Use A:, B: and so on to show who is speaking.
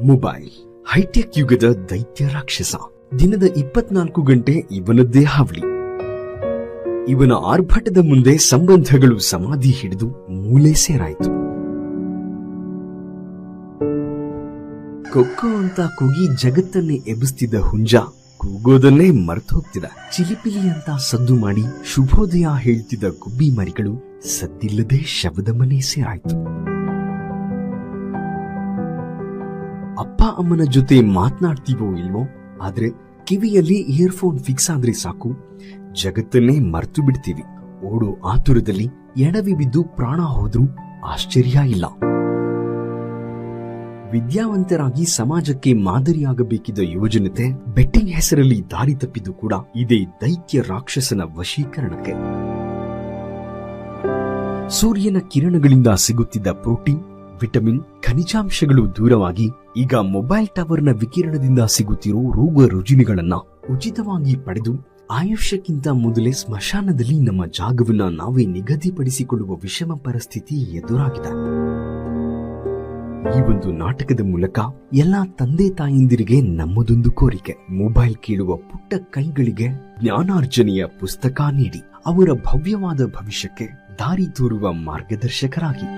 A: Mobile high tech ಯುಗದ ದೈತ್ಯ ರಾಕ್ಷಸ. ದಿನದ 24 ಗಂಟೆ ಇವನದ್ದೇ ಹಾವಳಿ. ಇವನ ಆರ್ಭಟದ ಮುಂದೆ ಸಂಬಂಧಗಳು ಸಮಾಧಿ ಹಿಡಿದು ಮೂಲೆ ಸೇರಾಯಿತು. ಕೊಕ್ಕೋ ಅಂತ ಕೂಗಿ ಜಗತ್ತನ್ನೇ ಎಬ್ಬಿಸ್ತಿದ್ದ ಹುಂಜ ಕೂಗೋದನ್ನೇ ಮರೆತು ಹೋಗ್ತಿದ. ಚಿಲಿಪಿಲಿ ಅಂತ ಸದ್ದು ಮಾಡಿ ಶುಭೋದಯ ಹೇಳ್ತಿದ್ದ ಗುಬ್ಬಿ ಮರಿಗಳು ಸದ್ದಿಲ್ಲದೆ ಶವದ ಮನೆ ಸೇರಾಯ್ತು. ಅಪ್ಪ ಅಮ್ಮನ ಜೊತೆ ಮಾತನಾಡ್ತೀವೋ ಇಲ್ವೋ, ಆದ್ರೆ ಕಿವಿಯಲ್ಲಿ ಇಯರ್ಫೋನ್ ಫಿಕ್ಸ್ ಆದ್ರೆ ಸಾಕು, ಜಗತ್ತನ್ನೇ ಮರೆತು ಬಿಡ್ತೀವಿ. ಓಡೋ ಆತುರದಲ್ಲಿ ಎಡವಿ ಬಿದ್ದು ಪ್ರಾಣ ಹೋದ್ರೂ ಆಶ್ಚರ್ಯ ಇಲ್ಲ. ವಿದ್ಯಾವಂತರಾಗಿ ಸಮಾಜಕ್ಕೆ ಮಾದರಿಯಾಗಬೇಕಿದ್ದ ಯುವಜನತೆ ಬೆಟ್ಟಿಂಗ್ ಹೆಸರಲ್ಲಿ ದಾರಿ ತಪ್ಪಿದ್ದು ಕೂಡ ಇದೇ ದೈತ್ಯ ರಾಕ್ಷಸನ ವಶೀಕರಣಕ್ಕೆ. ಸೂರ್ಯನ ಕಿರಣಗಳಿಂದ ಸಿಗುತ್ತಿದ್ದ ಪ್ರೋಟೀನ್, ವಿಟಮಿನ್, ಖನಿಜಾಂಶಗಳು ದೂರವಾಗಿ ಈಗ ಮೊಬೈಲ್ ಟವರ್ನ ವಿಕಿರಣದಿಂದ ಸಿಗುತ್ತಿರೋ ರೋಗ ರುಜಿನಗಳನ್ನ ಉಚಿತವಾಗಿ ಪಡೆದು ಆಯುಷ್ಯಕ್ಕಿಂತ ಮೊದಲೇ ಸ್ಮಶಾನದಲ್ಲಿ ನಮ್ಮ ಜಾಗವನ್ನ ನಾವೇ ನಿಗದಿಪಡಿಸಿಕೊಳ್ಳುವ ವಿಷಮ ಪರಿಸ್ಥಿತಿ ಎದುರಾಗಿದೆ. ಈ ಒಂದು ನಾಟಕದ ಮೂಲಕ ಎಲ್ಲಾ ತಂದೆ ತಾಯಂದಿರಿಗೆ ನಮ್ಮದೊಂದು ಕೋರಿಕೆ: ಮೊಬೈಲ್ ಕೇಳುವ ಪುಟ್ಟ ಕೈಗಳಿಗೆ ಜ್ಞಾನಾರ್ಜನೆಯ ಪುಸ್ತಕ ನೀಡಿ ಅವರ ಭವ್ಯವಾದ ಭವಿಷ್ಯಕ್ಕೆ ದಾರಿ ತೋರುವ ಮಾರ್ಗದರ್ಶಕರಾಗಿ.